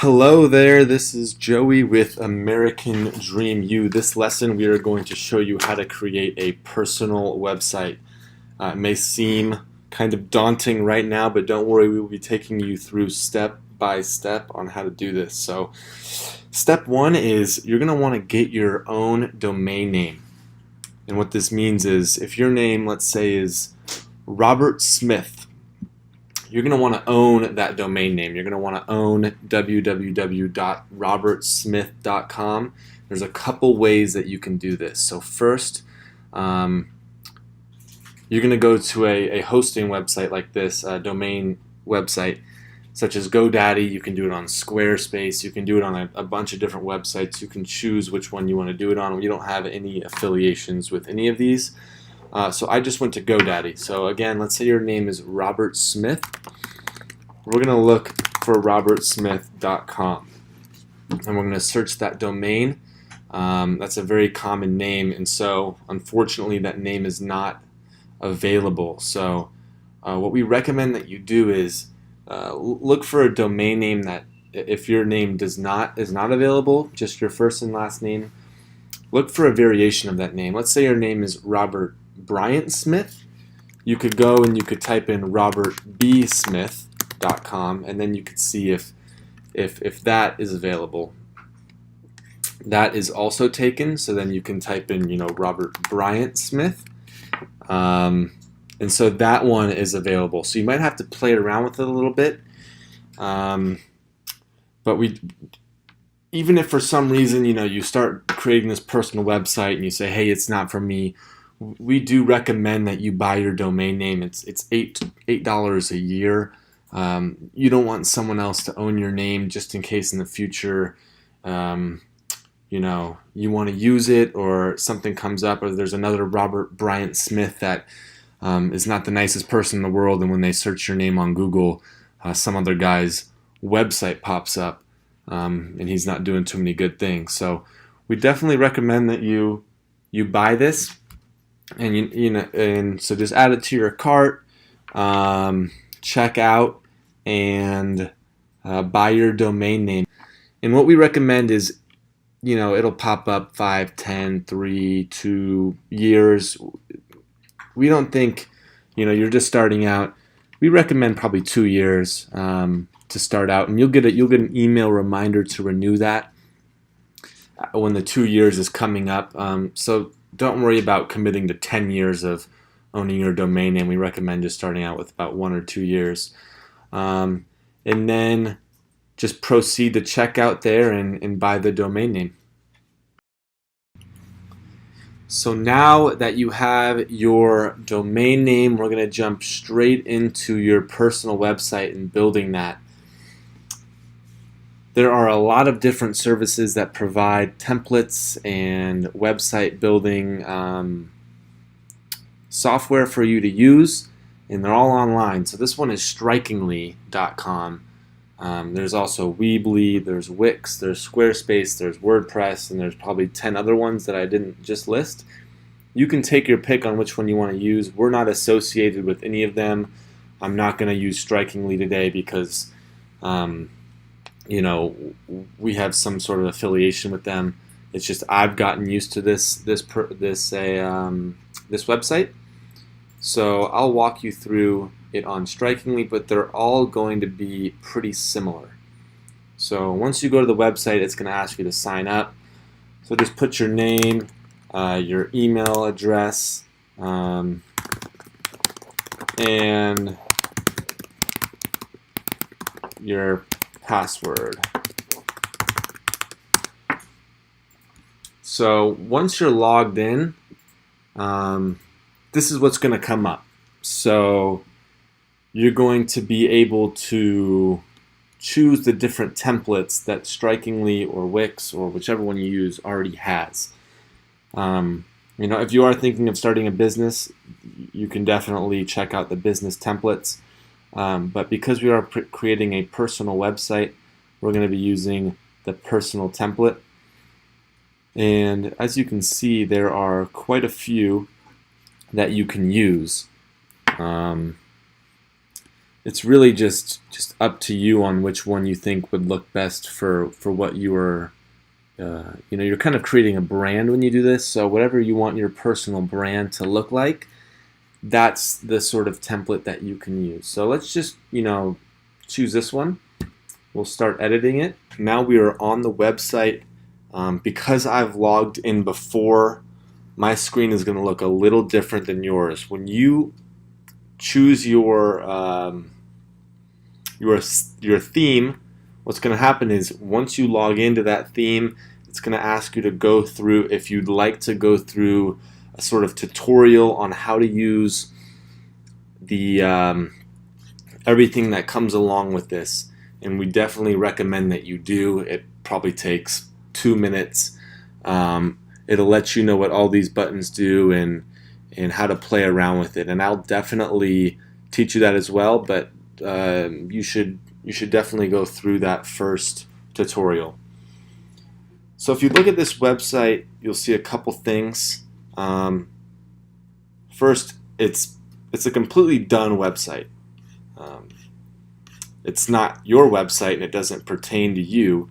Hello there, this is Joey with American Dream U. This lesson we are going to show you how to create a personal website. It may seem kind of daunting right now, but don't worry, we will be taking you through step by step on how to do this. So step one is you're going to want to get your own domain name. And what this means is if your name, let's say, is Robert Smith, you're going to want to own that domain name. You're going to want to own www.robertsmith.com. There's a couple ways that you can do this. So first, you're going to go to a hosting website like this, a domain website, such as GoDaddy. You can do it on Squarespace. You can do it on a bunch of different websites. You can choose which one you want to do it on. We don't have any affiliations with any of these. So I just went to GoDaddy. So again, let's say your name is Robert Smith. We're going to look for robertsmith.com. And we're going to search that domain. That's a very common name, and so unfortunately that name is not available. So what we recommend that you do is look for a domain name that, if your name is not available, just your first and last name, look for a variation of that name. Let's say your name is Robert Bryant Smith. You could go and you could type in robertbsmith.com, and then you could see if that is available. That is also taken, so then you can type in, Robert Bryant Smith, and so that one is available. So you might have to play around with it a little bit, but even if for some reason you start creating this personal website and you say, hey, it's not for me, we do recommend that you buy your domain name. It's $8 a year. You don't want someone else to own your name just in case in the future you want to use it, or something comes up, or there's another Robert Bryant Smith that is not the nicest person in the world, and when they search your name on Google, some other guy's website pops up, and he's not doing too many good things. So we definitely recommend that you buy this, and and so just add it to your cart, check out, and buy your domain name. And what we recommend is, it'll pop up 5, 10, 3, 2 years. We don't think, you're just starting out. We recommend probably 2 years to start out, and you'll get an email reminder to renew that when the 2 years is coming up. So don't worry about committing to 10 years of owning your domain name. We recommend just starting out with about 1 or 2 years, and then just proceed to checkout there and buy the domain name. So now that you have your domain name, we're going to jump straight into your personal website and building that. There are a lot of different services that provide templates and website building software for you to use, and they're all online. So this one is strikingly.com. There's also Weebly, there's Wix, there's Squarespace, there's WordPress, and there's probably 10 other ones that I didn't just list. You can take your pick on which one you want to use. We're not associated with any of them. I'm not going to use Strikingly today because we have some sort of affiliation with them. It's just I've gotten used to this website. So I'll walk you through it on Strikingly, but they're all going to be pretty similar. So once you go to the website, it's going to ask you to sign up. So just put your name, your email address, and your password. So once you're logged in, this is what's going to come up. So you're going to be able to choose the different templates that Strikingly or Wix or whichever one you use already has. If you are thinking of starting a business, you can definitely check out the business templates. But because we are creating a personal website, we're going to be using the personal template. And as you can see, there are quite a few that you can use. it's really just up to you on which one you think would look best for what you are. You're kind of creating a brand when you do this. So whatever you want your personal brand to look like, that's the sort of template that you can use. So let's just choose this one. We'll start editing it. Now we are on the website. Because I've logged in before, my screen is going to look a little different than yours. When you choose your theme, what's going to happen is once you log into that theme, it's going to ask you to go through, if you'd like to go through a sort of tutorial on how to use the everything that comes along with this. And we definitely recommend that you do. It probably takes 2 minutes. It'll let you know what all these buttons do and how to play around with it. And I'll definitely teach you that as well, but you should definitely go through that first tutorial. So if you look at this website, you'll see a couple things. First, it's a completely done website. It's not your website and it doesn't pertain to you,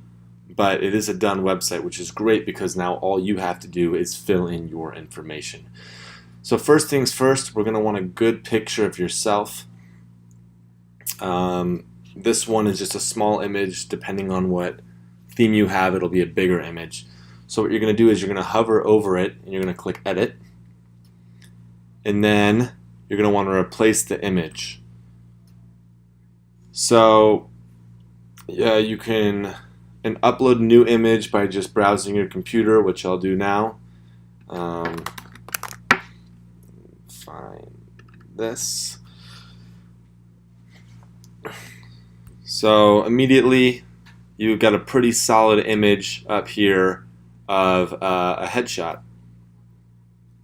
but it is a done website, which is great because now all you have to do is fill in your information. So first things first, we're going to want a good picture of yourself. This one is just a small image. Depending on what theme you have, it'll be a bigger image. So what you're going to do is you're going to hover over it and you're going to click Edit. And then you're going to want to replace the image. So you can upload a new image by just browsing your computer, which I'll do now. Find this. So immediately you've got a pretty solid image up here of a headshot.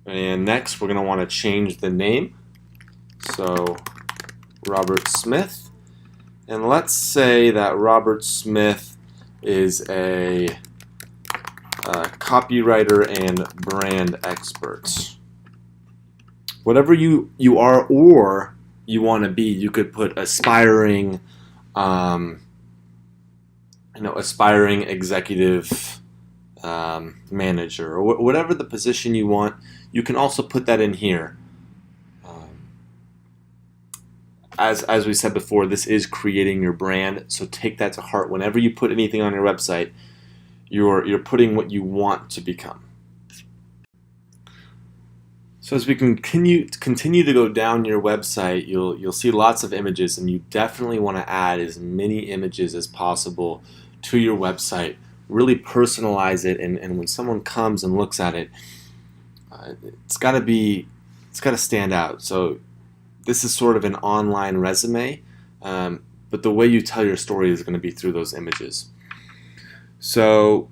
And next we're going to want to change the name. So Robert Smith. And let's say that Robert Smith is a copywriter and brand expert. Whatever you are or you want to be, you could put aspiring, aspiring executive manager, or whatever the position you want. You can also put that in here. As we said before, this is creating your brand, so take that to heart. Whenever you put anything on your website, you're putting what you want to become. So as we continue to go down your website, you'll see lots of images, and you definitely want to add as many images as possible to your website. Really personalize it, and when someone comes and looks at it, it's got to stand out. So this is sort of an online resume, but the way you tell your story is going to be through those images. So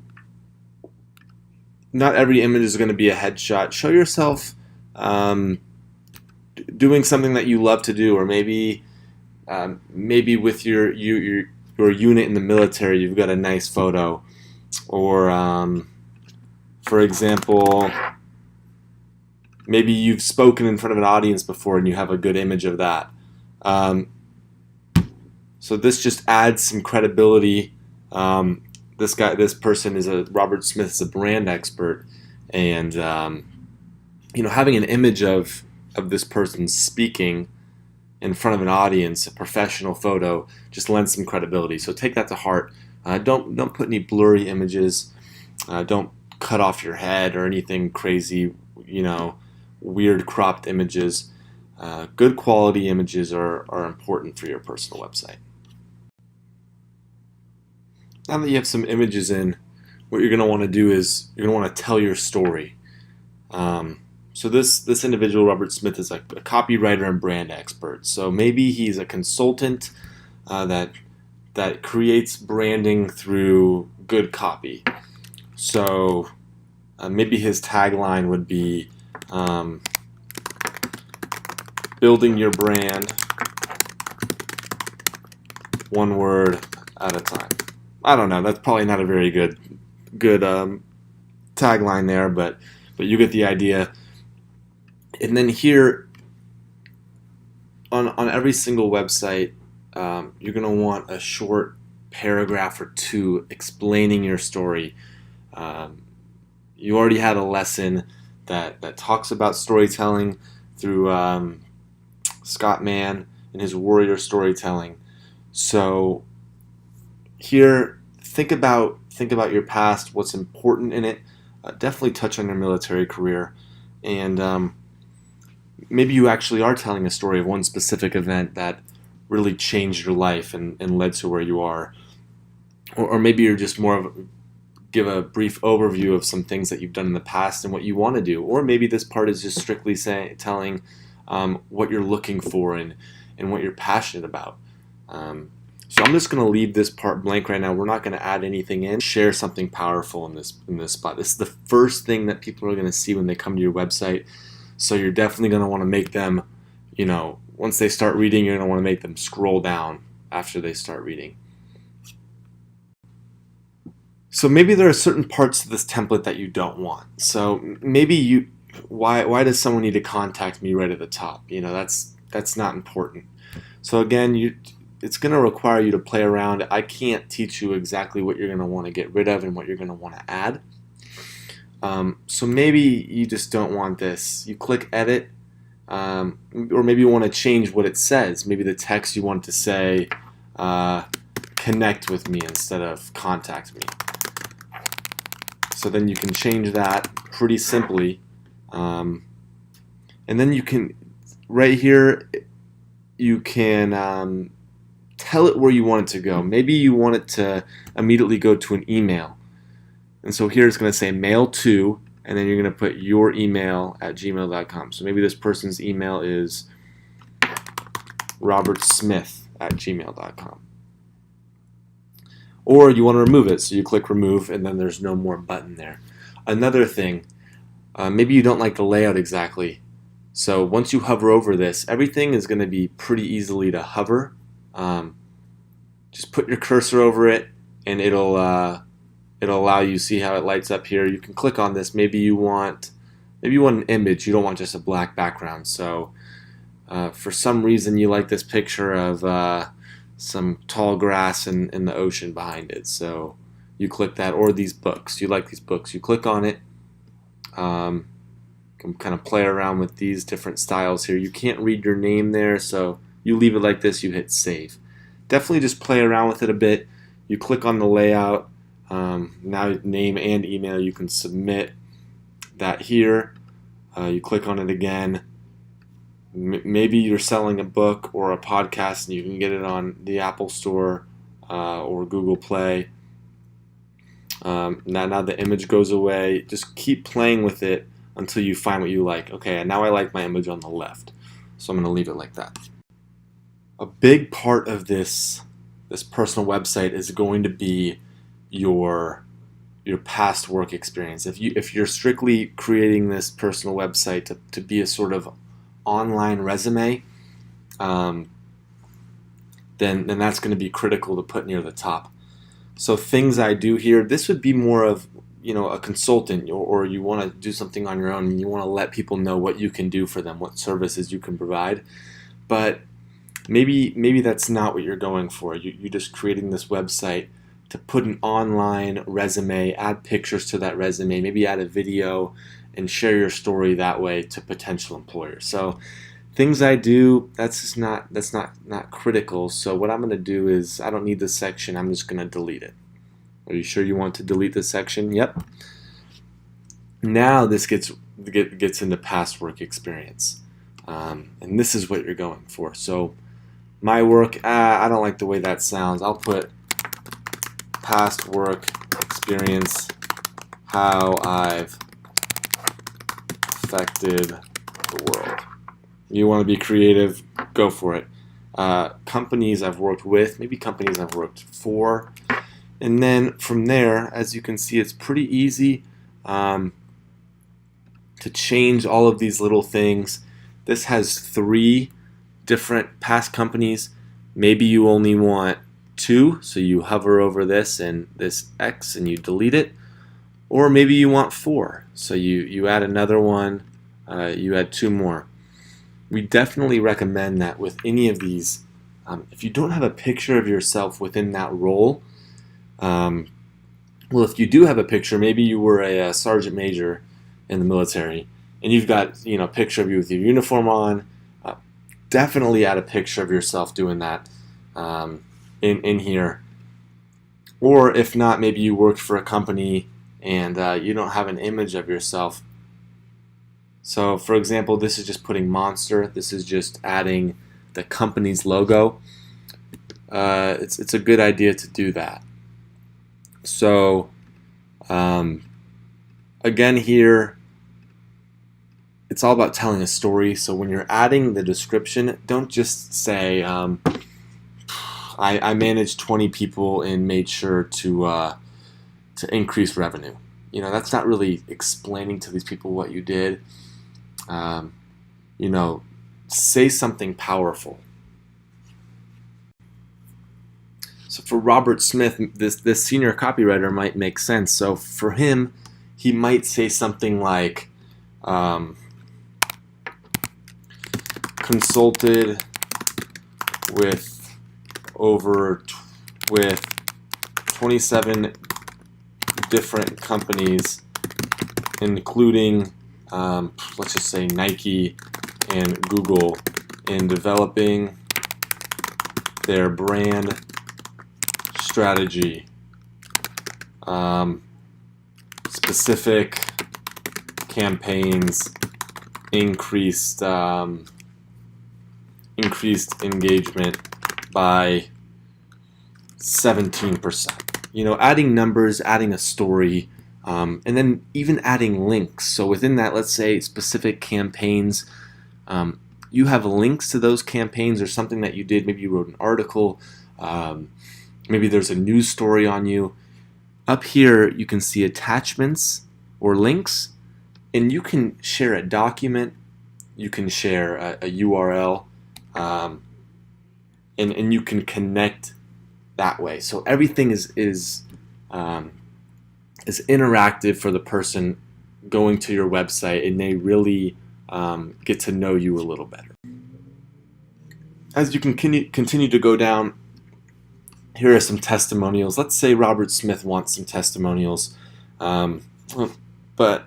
not every image is going to be a headshot. Show yourself doing something that you love to do, or maybe with your unit in the military, you've got a nice photo, or for example, maybe you've spoken in front of an audience before and you have a good image of that. So this just adds some credibility. This person is Robert Smith is a brand expert, and having an image of this person speaking in front of an audience, a professional photo, just lends some credibility. So take that to heart. Don't put any blurry images. Don't cut off your head or anything crazy. Weird cropped images. Good quality images are important for your personal website. Now that you have some images in, what you're going to want to do is you're going to want to tell your story. So this individual, Robert Smith, is a copywriter and brand expert. So maybe he's a consultant that creates branding through good copy. So maybe his tagline would be building your brand one word at a time. I don't know. That's probably not a very good tagline there, but you get the idea. And then here on every single website, you're going to want a short paragraph or two explaining your story. You already had a lesson that talks about storytelling through Scott Mann and his warrior storytelling. So here, think about your past, what's important in it. Definitely touch on your military career, and maybe you actually are telling a story of one specific event that really changed your life and led to where you are, or maybe you're just more of give a brief overview of some things that you've done in the past and what you want to do, or maybe this part is just strictly telling what you're looking for and what you're passionate about. So I'm just going to leave this part blank right now. We're not going to add anything in. Share something powerful in this spot. This is the first thing that people are going to see when they come to your website. So you're definitely going to want to make them, once they start reading, you're going to want to make them scroll down after they start reading. So maybe there are certain parts of this template that you don't want. So maybe why does someone need to contact me right at the top? That's not important. So again, it's going to require you to play around. I can't teach you exactly what you're going to want to get rid of and what you're going to want to add. So maybe you just don't want this. You click edit, or maybe you want to change what it says. Maybe the text you want to say connect with me instead of contact me. So then you can change that pretty simply. And then you can, right here, you can tell it where you want it to go. Maybe you want it to immediately go to an email. And so here it's going to say mail to, and then you're going to put your email at gmail.com. So maybe this person's email is robertsmith@gmail.com. Or you want to remove it, so you click remove, and then there's no more button there. Another thing, maybe you don't like the layout exactly. So once you hover over this, everything is going to be pretty easily to hover. Just put your cursor over it, and it'll allow you to see how it lights up here. You can click on this. Maybe you want an image. You don't want just a black background. So for some reason you like this picture of some tall grass and the ocean behind it. So you click that, or these books. You like these books. You click on it. Can kind of play around with these different styles here. You can't read your name there, so you leave it like this. You hit save. Definitely just play around with it a bit. You click on the layout. Now name and email, you can submit that here. You click on it again. Maybe you're selling a book or a podcast and you can get it on the Apple Store or Google Play. Now the image goes away. Just keep playing with it until you find what you like. Okay, now I like my image on the left, so I'm going to leave it like that. A big part of this personal website is going to be your past work experience. If you're strictly creating this personal website to be a sort of online resume, then that's going to be critical to put near the top. So things I do here, this would be more of a consultant, or you want to do something on your own and you want to let people know what you can do for them, what services you can provide. But maybe that's not what you're going for. You're just creating this website to put an online resume, add pictures to that resume, maybe add a video, and share your story that way to potential employers. So things I do, that's not critical. So what I'm going to do is, I don't need this section. I'm just going to delete it. Are you sure you want to delete this section? Yep. Now this gets into past work experience, and this is what you're going for. So my work, I don't like the way that sounds. I'll put past work experience, how I've affected the world. You want to be creative, go for it. Companies I've worked with, maybe companies I've worked for. And then from there, as you can see, it's pretty easy to change all of these little things. This has 3 different past companies. Maybe you only want 2, so you hover over this and this X and you delete it. Or maybe you want 4, so you add another one, you add 2 more. We definitely recommend that with any of these If you don't have a picture of yourself within that role, well, if you do have a picture, maybe you were a sergeant major in the military, and you've got a picture of you with your uniform on. Definitely add a picture of yourself doing that in here. Or if not, maybe you worked for a company and you don't have an image of yourself. So, for example, this is just putting Monster. This is just adding the company's logo. It's a good idea to do that. So, again here, it's all about telling a story. So when you're adding the description, don't just say, I managed 20 people and made sure to increase revenue. That's not really explaining to these people what you did. Say something powerful. So for Robert Smith, this senior copywriter might make sense. So for him, he might say something like, consulted with 27 different companies, including let's just say Nike and Google, in developing their brand strategy, specific campaigns, increased engagement by 17%. Adding numbers, adding a story, and then even adding links. So within that, let's say specific campaigns, you have links to those campaigns or something that you did. Maybe you wrote an article. Maybe there's a news story on you. Up here, you can see attachments or links, and you can share a document. You can share a URL, and you can connect that way. So everything is interactive for the person going to your website, and they really get to know you a little better. As you can continue to go down, here are some testimonials. Let's say Robert Smith wants some testimonials, but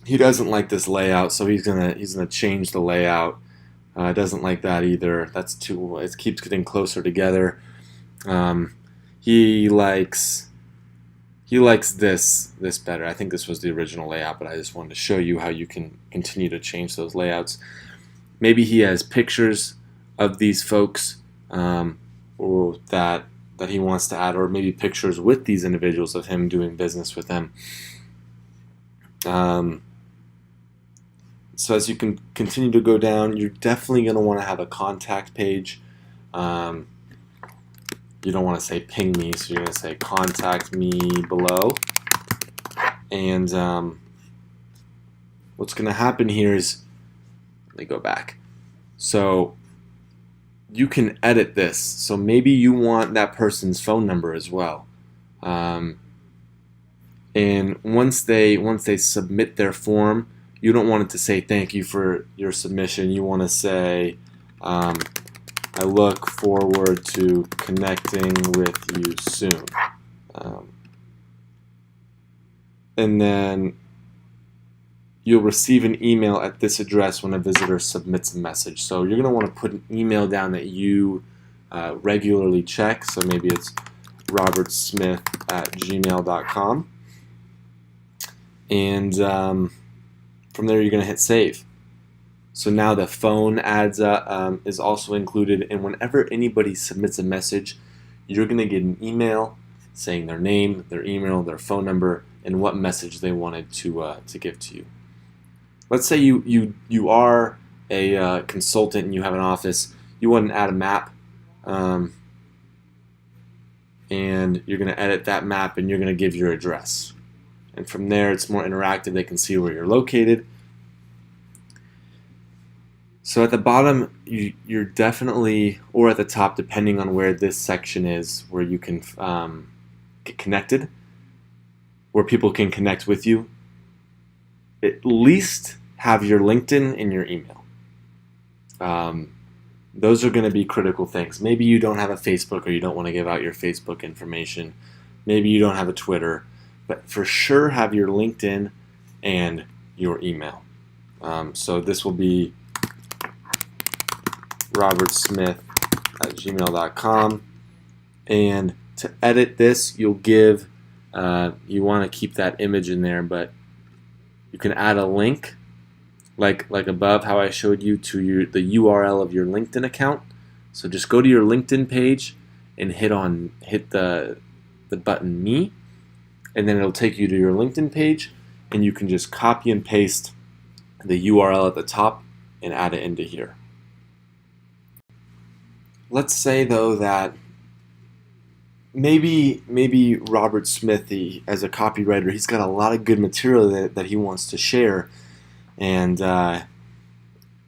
he doesn't like this layout, so he's gonna change the layout. Doesn't like that either. That's too. It keeps getting closer together. He likes this better. I think this was the original layout, but I just wanted to show you how you can continue to change those layouts. Maybe he has pictures of these folks, or that he wants to add, or maybe pictures with these individuals of him doing business with them. So as you can continue to go down, you're definitely going to want to have a contact page. You don't want to say ping me, so you're going to say contact me below. And what's going to happen here is, let me go back. So you can edit this. So maybe you want that person's phone number as well. And once they submit their form, you don't want it to say thank you for your submission. You want to say, I look forward to connecting with you soon. And then you'll receive an email at this address when a visitor submits a message. So you're going to want to put an email down that you regularly check. So maybe it's robertsmith@gmail.com. And from there, you're going to hit save. So now the phone ads is also included, and whenever anybody submits a message, you're going to get an email saying their name, their email, their phone number, and what message they wanted to give to you. Let's say you are a consultant and you have an office. You want to add a map, and you're going to edit that map, and you're going to give your address. And from there, it's more interactive. They can see where you're located. So at the bottom, you're definitely, or at the top, depending on where this section is, where you can get connected, where people can connect with you, at least have your LinkedIn and your email. Those are going to be critical things. Maybe you don't have a Facebook or you don't want to give out your Facebook information. Maybe you don't have a Twitter. But for sure have your LinkedIn and your email. So this will be robertsmith@gmail.com. And to edit this, you'll give, you want to keep that image in there, but you can add a link like above how I showed you to the URL of your LinkedIn account. So just go to your LinkedIn page and hit the button Me, and then it'll take you to your LinkedIn page, and you can just copy and paste the URL at the top and add it into here. Let's say though that maybe Robert Smith, as a copywriter, he's got a lot of good material that he wants to share, and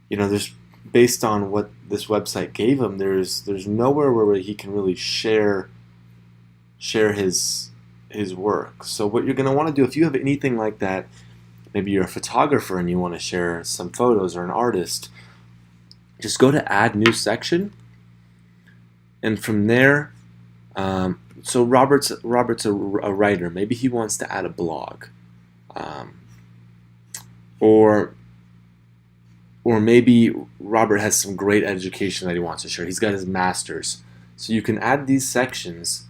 there's, based on what this website gave him, there's nowhere where he can really share his work. So what you're going to want to do, if you have anything like that, maybe you're a photographer and you want to share some photos, or an artist, just go to Add New Section, and from there, so Robert's a writer. Maybe he wants to add a blog, or maybe Robert has some great education that he wants to share. He's got his master's. So you can add these sections.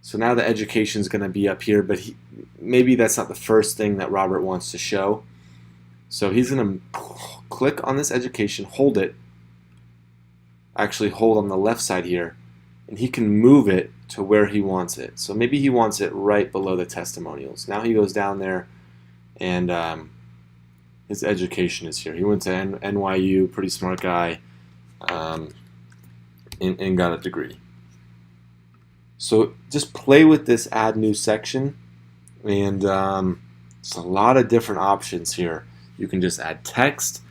So now the education is going to be up here, but maybe that's not the first thing that Robert wants to show. So he's going to click on this education, hold it, actually hold on the left side here, and he can move it to where he wants it. So maybe he wants it right below the testimonials. Now he goes down there, and his education is here. He went to NYU, pretty smart guy, and got a degree. So just play with this Add New Section, and there's a lot of different options here. You can just add text.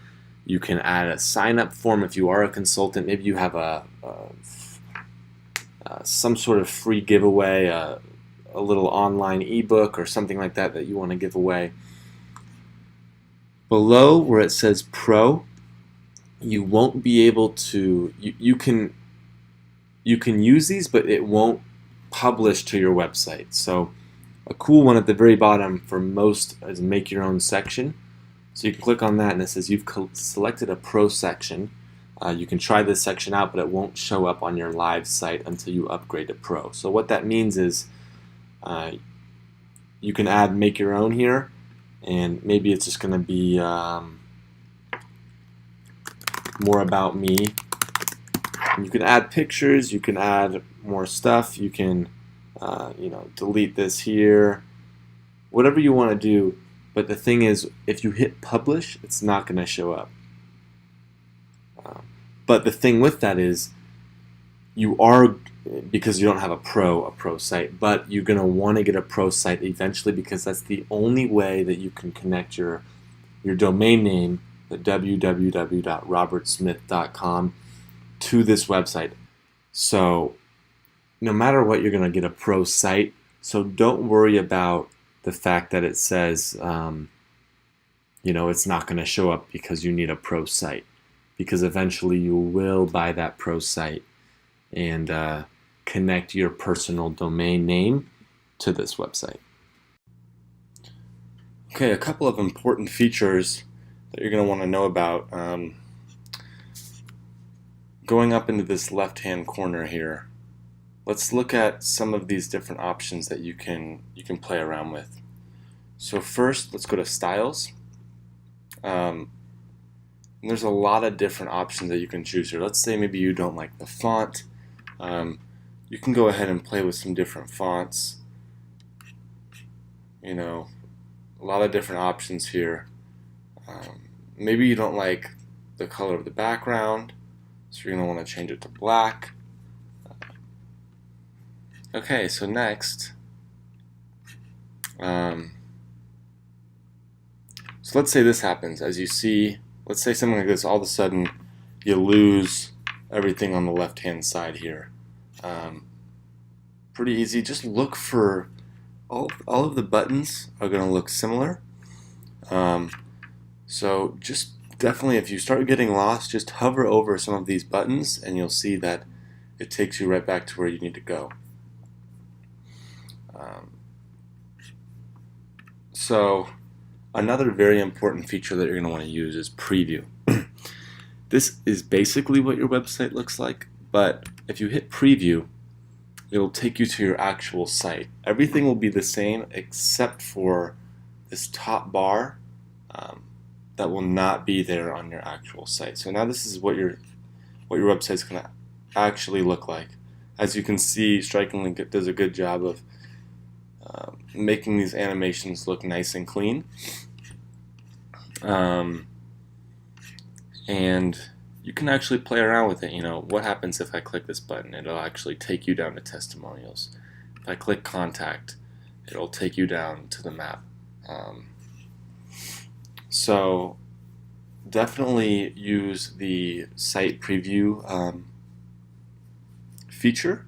You can add a sign-up form if you are a consultant. Maybe you have some sort of free giveaway, a little online ebook or something like that you want to give away. Below where it says Pro, you won't be able to. You can use these, but it won't publish to your website. So a cool one at the very bottom for most is Make Your Own Section. So you can click on that, and it says you've selected a Pro section. You can try this section out, but it won't show up on your live site until you upgrade to Pro. So what that means is you can add Make Your Own here, and maybe it's just going to be more about me. And you can add pictures, you can add more stuff, you can delete this here, whatever you want to do. But the thing is, if you hit publish, it's not going to show up. But the thing with that is, you are, because you don't have a pro site, but you're going to want to get a pro site eventually, because that's the only way that you can connect your domain name, the www.robertsmith.com, to this website. So no matter what, you're going to get a pro site. So don't worry about the fact that it says, it's not going to show up because you need a pro site, because eventually you will buy that pro site and connect your personal domain name to this website. Okay, a couple of important features that you're going to want to know about. Going up into this left-hand corner here, let's look at some of these different options that you can play around with. So first, let's go to Styles. And there's a lot of different options that you can choose here. Let's say maybe you don't like the font. You can go ahead and play with some different fonts. A lot of different options here. Maybe you don't like the color of the background, so you're going to want to change it to black. Okay, so next, so let's say this happens. As you see, let's say something like this, all of a sudden you lose everything on the left-hand side here. Pretty easy. Just look for all of the buttons are going to look similar. So just definitely, if you start getting lost, just hover over some of these buttons and you'll see that it takes you right back to where you need to go. So another very important feature that you're going to want to use is preview. This is basically what your website looks like, but if you hit preview, it'll take you to your actual site. Everything will be the same except for this top bar that will not be there on your actual site. So now this is what your website is going to actually look like. As you can see, Strikingly does a good job of making these animations look nice and clean. And you can actually play around with it. You know, what happens if I click this button? It'll actually take you down to testimonials. If I click contact, it'll take you down to the map. So definitely use the site preview feature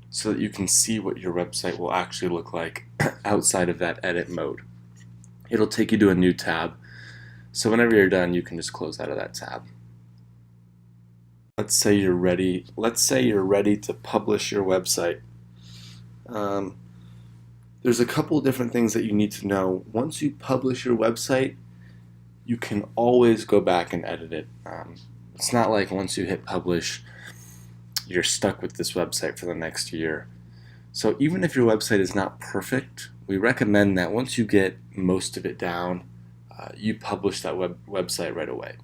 so that you can see what your website will actually look like outside of that edit mode. It'll take you to a new tab, so whenever you're done, you can just close out of that tab. Let's say you're ready to publish your website. There's a couple different things that you need to know. Once you publish your website, you can always go back and edit it. It's not like once you hit publish, you're stuck with this website for the next year. So even if your website is not perfect, we recommend that once you get most of it down, you publish that website right away.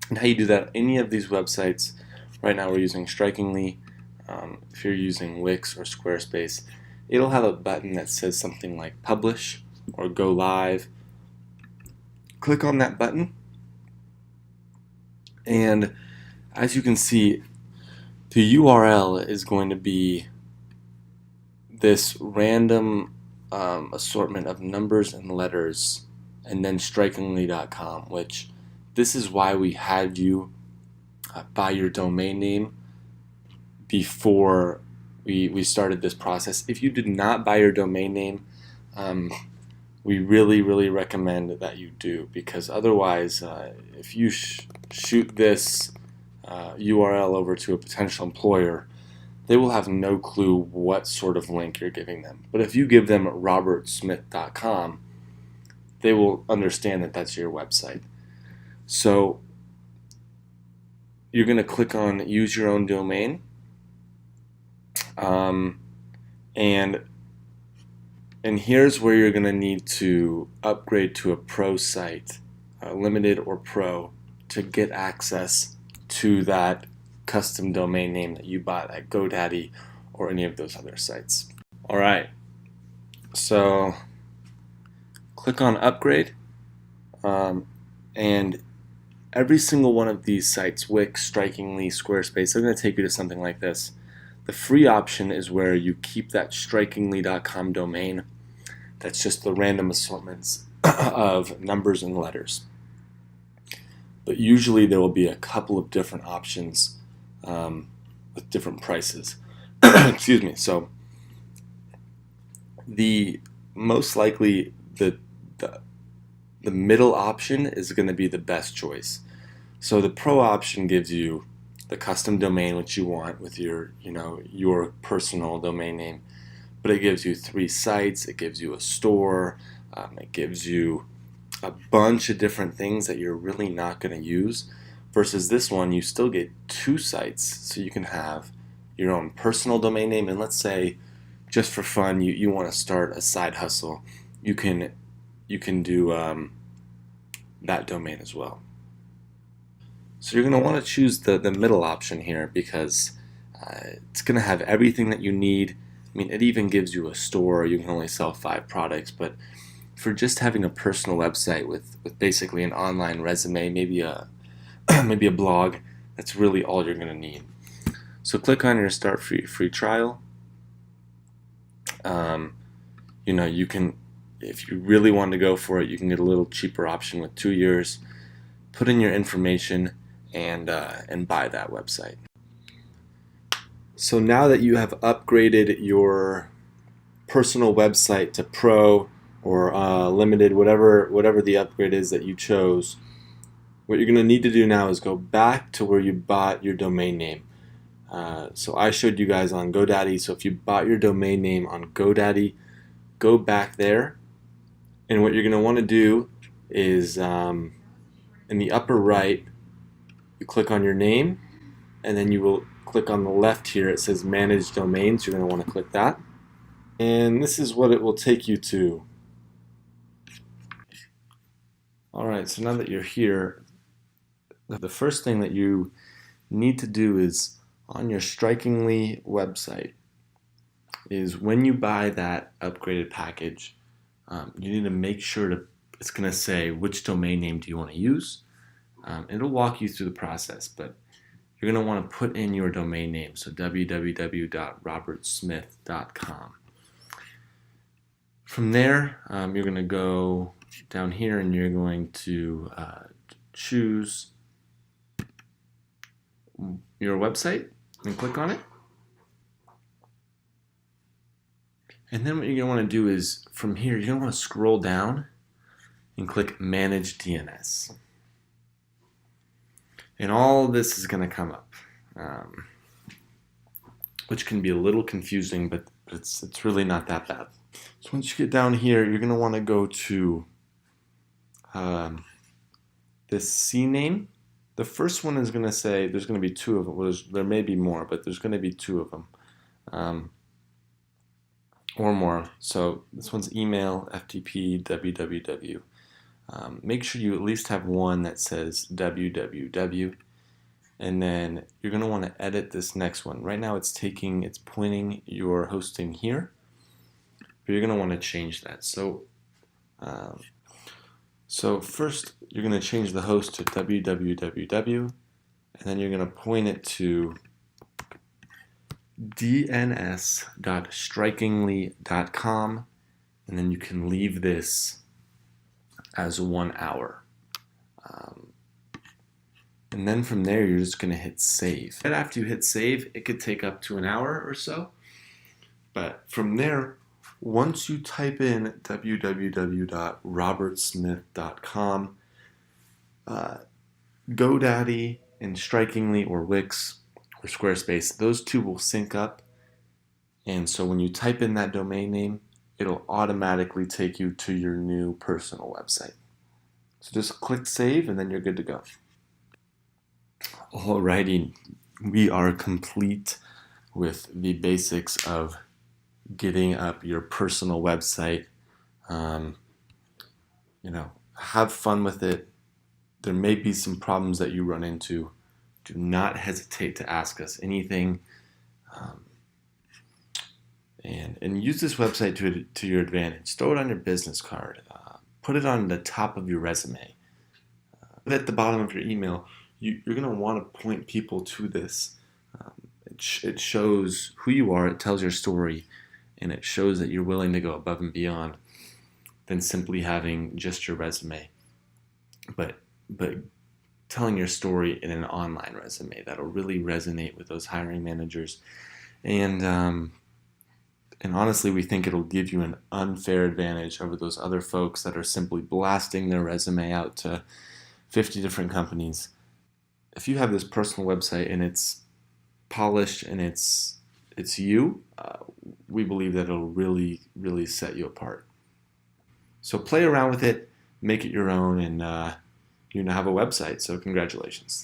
And how you do that, any of these websites, right now we're using Strikingly. If you're using Wix or Squarespace, it'll have a button that says something like publish or go live. Click on that button, and as you can see, the URL is going to be this random assortment of numbers and letters, and then strikingly.com, which this is why we had you buy your domain name before we started this process. If you did not buy your domain name, we really recommend that you do, because otherwise if you shoot this URL over to a potential employer, they will have no clue what sort of link you're giving them. But if you give them robertsmith.com, they will understand that that's your website. So you're going to click on use your own domain, and here's where you're going to need to upgrade to a pro site, limited or pro, to get access to that custom domain name that you bought at GoDaddy or any of those other sites. Alright, so click on upgrade, and every single one of these sites, Wix, Strikingly, Squarespace, they're going to take you to something like this. The free option is where you keep that strikingly.com domain. That's just the random assortments of numbers and letters. But usually there will be a couple of different options with different prices. Excuse me. So the most likely the middle option is going to be the best choice. So the pro option gives you the custom domain which you want with your personal domain name, but it gives you 3 sites, it gives you a store, it gives you a bunch of different things that you're really not going to use. Versus this one, you still get 2 sites, so you can have your own personal domain name, and let's say just for fun you want to start a side hustle, you can do that domain as well. So you're going to want to choose the middle option here, because it's going to have everything that you need. I mean, it even gives you a store. You can only sell 5 products, but for just having a personal website with basically an online resume, maybe a maybe a blog, that's really all you're going to need. So click on your start free trial. You can, if you really want to go for it, you can get a little cheaper option with 2 years. Put in your information and buy that website. So now that you have upgraded your personal website to pro or limited, whatever the upgrade is that you chose, What you're going to need to do now is go back to where you bought your domain name. So I showed you guys on GoDaddy. So if you bought your domain name on GoDaddy, go back there. And what you're going to want to do is in the upper right, you click on your name, and then you will click on the left here. It says Manage Domains. You're going to want to click that. And this is what it will take you to. Alright, so now that you're here, the first thing that you need to do is on your Strikingly website is when you buy that upgraded package, you need to make sure it's going to say which domain name do you want to use. It'll walk you through the process, but you're going to want to put in your domain name, so www.robertsmith.com. From there, you're going to go down here and you're going to choose your website and click on it. And then what you're going to want to do is from here, you're going to want to scroll down and click Manage DNS. And all this is going to come up, which can be a little confusing, but it's really not that bad. So once you get down here, you're going to want to go to this CNAME. The first one is going to say there's going to be two of them. Well, there may be more, but there's going to be two of them or more. So this one's email, FTP, www. Make sure you at least have one that says www, and then you're going to want to edit this next one. Right now it's pointing your hosting here, but you're going to want to change that. So first you're going to change the host to www, and then you're going to point it to dns.strikingly.com, and then you can leave this as 1 hour. And then from there, you're just going to hit save. Right after you hit save, it could take up to an hour or so. But from there, once you type in www.robertsmith.com, GoDaddy and Strikingly or Wix or Squarespace, those two will sync up. And so when you type in that domain name, it'll automatically take you to your new personal website. So just click save and then you're good to go. Alrighty, we are complete with the basics of getting up your personal website. Have fun with it. There may be some problems that you run into. Do not hesitate to ask us anything. And use this website to your advantage. Throw it on your business card. Put it on the top of your resume. At the bottom of your email, you're going to want to point people to this. It shows who you are, it tells your story, and it shows that you're willing to go above and beyond than simply having just your resume. But telling your story in an online resume, that'll really resonate with those hiring managers. And honestly, we think it'll give you an unfair advantage over those other folks that are simply blasting their resume out to 50 different companies. If you have this personal website and it's polished and it's you, we believe that it'll really, really set you apart. So play around with it, make it your own, and you now have a website. So congratulations.